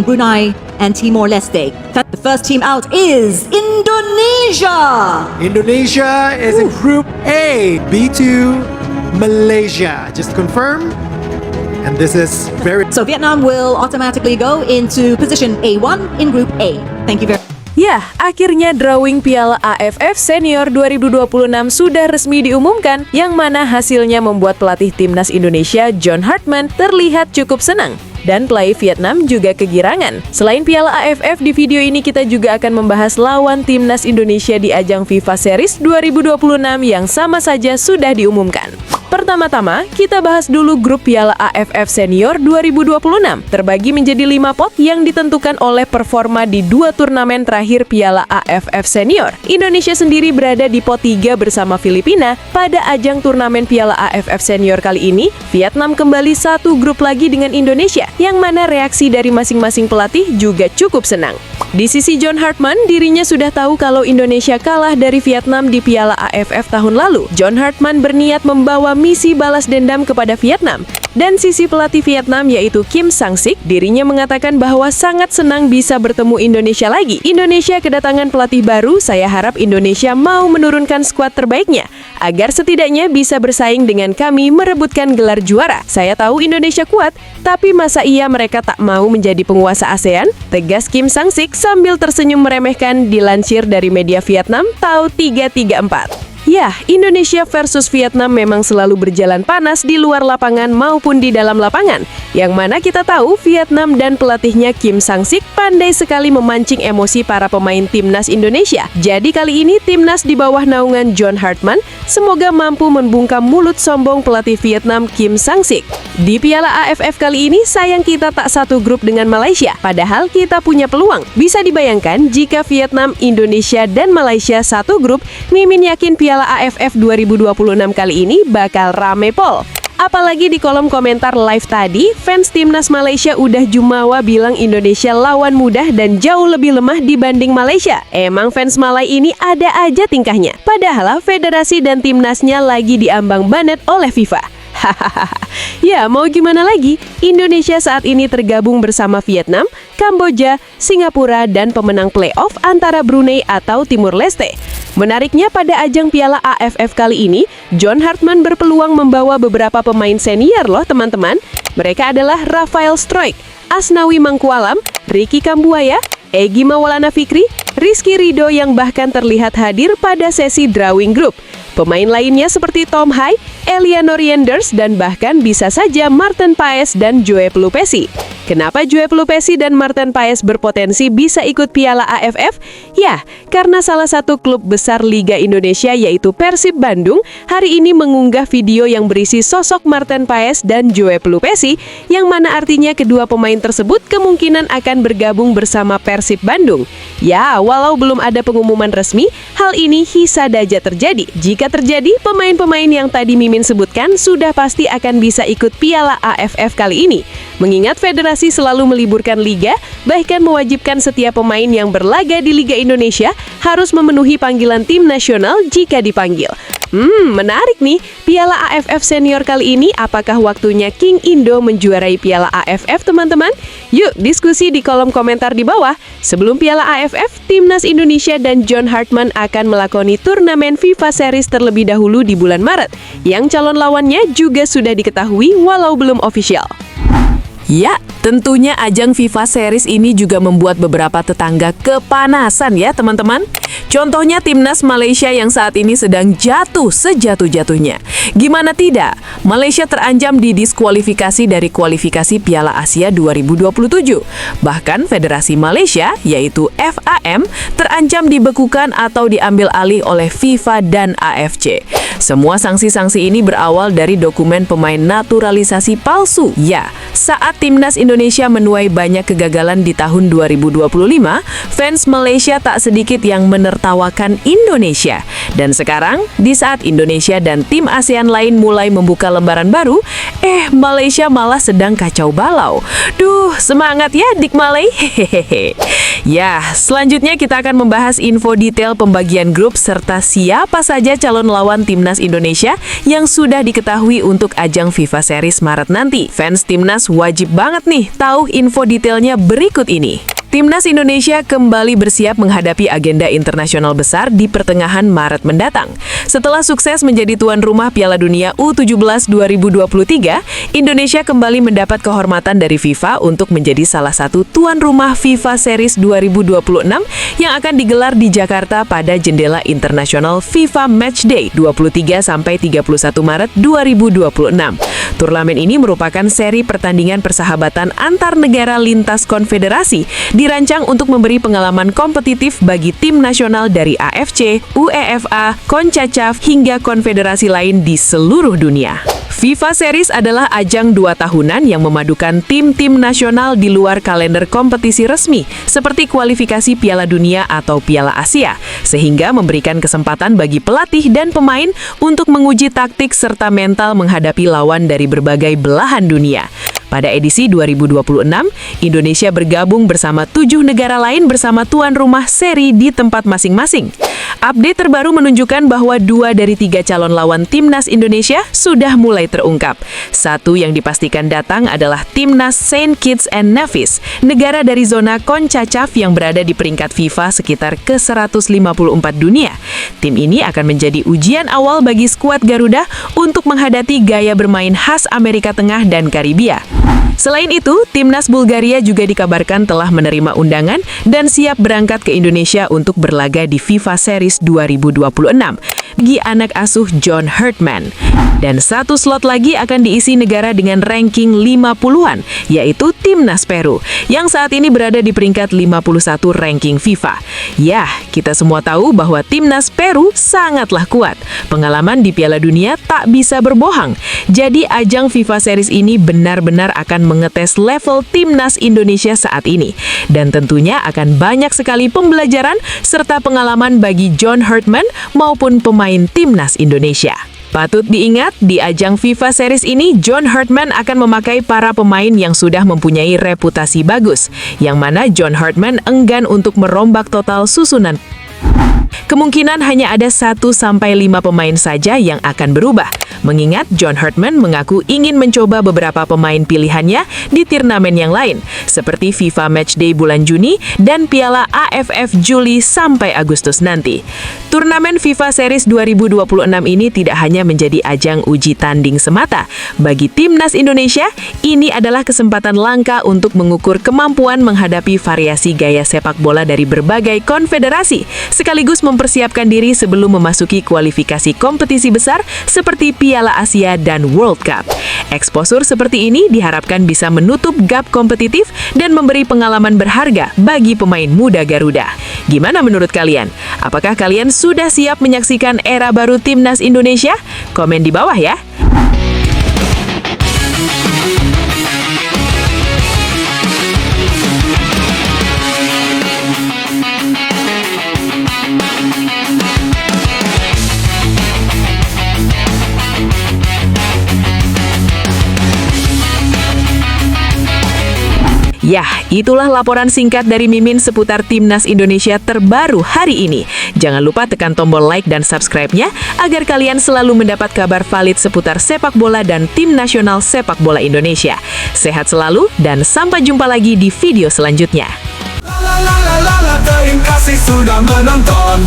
Brunei, and Timor-Leste. The first team out is Indonesia. Indonesia is in Group A, B2, Malaysia. Just to confirm. And this is very... So Vietnam will automatically go into position A1 in Group A. Thank you very much. Ya, akhirnya drawing Piala AFF Senior 2026 sudah resmi diumumkan, yang mana hasilnya membuat pelatih timnas Indonesia John Hartman terlihat cukup senang. Dan pelatih Vietnam juga kegirangan. Selain Piala AFF, di video ini kita juga akan membahas lawan timnas Indonesia di ajang FIFA Series 2026 yang sama saja sudah diumumkan. Pertama-tama, kita bahas dulu grup Piala AFF Senior 2026, terbagi menjadi 5 pot yang ditentukan oleh performa di 2 turnamen terakhir Piala AFF Senior. Indonesia sendiri berada di pot 3 bersama Filipina. Pada ajang turnamen Piala AFF Senior kali ini, Vietnam kembali satu grup lagi dengan Indonesia, yang mana reaksi dari masing-masing pelatih juga cukup senang. Di sisi John Hartman, dirinya sudah tahu kalau Indonesia kalah dari Vietnam di Piala AFF tahun lalu. John Hartman berniat membawa misi balas dendam kepada Vietnam. Dan sisi pelatih Vietnam yaitu Kim Sang-sik, dirinya mengatakan bahwa sangat senang bisa bertemu Indonesia lagi. Indonesia kedatangan pelatih baru, saya harap Indonesia mau menurunkan skuad terbaiknya, agar setidaknya bisa bersaing dengan kami merebutkan gelar juara. Saya tahu Indonesia kuat, tapi masa iya mereka tak mau menjadi penguasa ASEAN? Tegas Kim Sang-sik sambil tersenyum meremehkan, dilansir dari media Vietnam TAU 334. Ya, Indonesia versus Vietnam memang selalu berjalan panas di luar lapangan maupun di dalam lapangan. Yang mana kita tahu Vietnam dan pelatihnya Kim Sang-sik pandai sekali memancing emosi para pemain timnas Indonesia. Jadi kali ini timnas di bawah naungan John Hartman semoga mampu membungkam mulut sombong pelatih Vietnam Kim Sang-sik. Di Piala AFF kali ini sayang kita tak satu grup dengan Malaysia, padahal kita punya peluang. Bisa dibayangkan jika Vietnam, Indonesia, dan Malaysia satu grup, Mimin yakin Piala AFF 2026 kali ini bakal rame pol. Apalagi di kolom komentar live tadi, fans timnas Malaysia udah jumawa bilang Indonesia lawan mudah dan jauh lebih lemah dibanding Malaysia. Emang fans Malay ini ada aja tingkahnya. Padahal federasi dan timnasnya lagi diambang banet oleh FIFA. Ya, mau gimana lagi? Indonesia saat ini tergabung bersama Vietnam, Kamboja, Singapura, dan pemenang playoff antara Brunei atau Timur Leste. Menariknya pada ajang Piala AFF kali ini, John Hartman berpeluang membawa beberapa pemain senior loh teman-teman. Mereka adalah Rafael Struijk, Asnawi Mangkualam, Ricky Kambuaya, Egy Maulana Fikri, Rizky Ridho yang bahkan terlihat hadir pada sesi drawing group. Pemain lainnya seperti Tom Hai, Elianor Yenders, dan bahkan bisa saja Martin Paes dan Joe Pelupesi. Kenapa Joe Pelupesi dan Martin Paes berpotensi bisa ikut Piala AFF? Ya, karena salah satu klub besar Liga Indonesia yaitu Persib Bandung hari ini mengunggah video yang berisi sosok Martin Paes dan Joe Pelupesi, yang mana artinya kedua pemain tersebut kemungkinan akan bergabung bersama Persib Bandung. Ya, walau belum ada pengumuman resmi, hal ini hisadaja terjadi. Jika terjadi, pemain-pemain yang tadi Mimin sebutkan sudah pasti akan bisa ikut Piala AFF kali ini. Mengingat federasi selalu meliburkan liga, bahkan mewajibkan setiap pemain yang berlaga di Liga Indonesia harus memenuhi panggilan tim nasional jika dipanggil. Menarik nih, Piala AFF Senior kali ini apakah waktunya King Indo menjuarai Piala AFF teman-teman? Yuk diskusi di kolom komentar di bawah. Sebelum Piala AFF, Timnas Indonesia dan John Hartman akan melakoni turnamen FIFA Series terlebih dahulu di bulan Maret, yang calon lawannya juga sudah diketahui walau belum official. Ya, tentunya ajang FIFA Series ini juga membuat beberapa tetangga kepanasan ya teman-teman. Contohnya timnas Malaysia yang saat ini sedang jatuh sejatuh-jatuhnya. Gimana tidak, Malaysia terancam didiskualifikasi dari kualifikasi Piala Asia 2027. Bahkan Federasi Malaysia, yaitu FAM, terancam dibekukan atau diambil alih oleh FIFA dan AFC. Semua sanksi-sanksi ini berawal dari dokumen pemain naturalisasi palsu. Ya, saat timnas Indonesia menuai banyak kegagalan di tahun 2025, fans Malaysia tak sedikit yang menertawakan Indonesia. Dan sekarang, di saat Indonesia dan tim ASEAN lain mulai membuka lembaran baru, Malaysia malah sedang kacau balau. Duh, semangat ya Dik Malay. Hehehe. Ya, selanjutnya kita akan membahas info detail pembagian grup serta siapa saja calon lawan Timnas Indonesia yang sudah diketahui untuk ajang FIFA Series Maret nanti. Fans Timnas wajib banget nih tahu info detailnya berikut ini. Timnas Indonesia kembali bersiap menghadapi agenda internasional besar di pertengahan Maret mendatang. Setelah sukses menjadi tuan rumah Piala Dunia U17 2023, Indonesia kembali mendapat kehormatan dari FIFA untuk menjadi salah satu tuan rumah FIFA Series 2026 yang akan digelar di Jakarta pada jendela internasional FIFA Matchday 23-31 Maret 2026. Turnamen ini merupakan seri pertandingan persahabatan antar negara lintas konfederasi dirancang untuk memberi pengalaman kompetitif bagi tim nasional dari AFC, UEFA, CONCACAF, hingga konfederasi lain di seluruh dunia. FIFA Series adalah ajang 2 tahunan yang memadukan tim-tim nasional di luar kalender kompetisi resmi, seperti kualifikasi Piala Dunia atau Piala Asia, sehingga memberikan kesempatan bagi pelatih dan pemain untuk menguji taktik serta mental menghadapi lawan dari berbagai belahan dunia. Pada edisi 2026, Indonesia bergabung bersama 7 negara lain bersama tuan rumah seri di tempat masing-masing. Update terbaru menunjukkan bahwa 2 dari 3 calon lawan Timnas Indonesia sudah mulai terungkap. Satu yang dipastikan datang adalah Timnas Saint Kitts and Nevis, negara dari zona CONCACAF yang berada di peringkat FIFA sekitar ke-154 dunia. Tim ini akan menjadi ujian awal bagi skuad Garuda untuk menghadapi gaya bermain khas Amerika Tengah dan Karibia. Selain itu, Timnas Bulgaria juga dikabarkan telah menerima undangan dan siap berangkat ke Indonesia untuk berlaga di FIFA Series 2026 bagi anak asuh John Herdman. Dan satu slot lagi akan diisi negara dengan ranking 50-an, yaitu Timnas Peru, yang saat ini berada di peringkat 51 ranking FIFA. Ya, kita semua tahu bahwa Timnas Peru sangatlah kuat. Pengalaman di Piala Dunia tak bisa berbohong. Jadi ajang FIFA Series ini benar-benar akan mengetes level Timnas Indonesia saat ini. Dan tentunya akan banyak sekali pembelajaran serta pengalaman bagi John Herdman maupun pemain Timnas Indonesia. Patut diingat, di ajang FIFA Series ini, John Herdman akan memakai para pemain yang sudah mempunyai reputasi bagus, yang mana John Herdman enggan untuk merombak total susunan. Kemungkinan hanya ada 1-5 pemain saja yang akan berubah. Mengingat John Herdman mengaku ingin mencoba beberapa pemain pilihannya di turnamen yang lain, seperti FIFA Matchday bulan Juni dan Piala AFF Juli sampai Agustus nanti. Turnamen FIFA Series 2026 ini tidak hanya menjadi ajang uji tanding semata. Bagi Timnas Indonesia, ini adalah kesempatan langka untuk mengukur kemampuan menghadapi variasi gaya sepak bola dari berbagai konfederasi, sekaligus mempersiapkan diri sebelum memasuki kualifikasi kompetisi besar seperti Piala Asia dan World Cup. Eksposur seperti ini diharapkan bisa menutup gap kompetitif dan memberi pengalaman berharga bagi pemain muda Garuda. Gimana menurut kalian? Apakah kalian sudah siap menyaksikan era baru Timnas Indonesia? Komen di bawah ya! Yah, itulah laporan singkat dari Mimin seputar Timnas Indonesia terbaru hari ini. Jangan lupa tekan tombol like dan subscribe-nya agar kalian selalu mendapat kabar valid seputar sepak bola dan tim nasional sepak bola Indonesia. Sehat selalu dan sampai jumpa lagi di video selanjutnya. Terima kasih sudah menonton.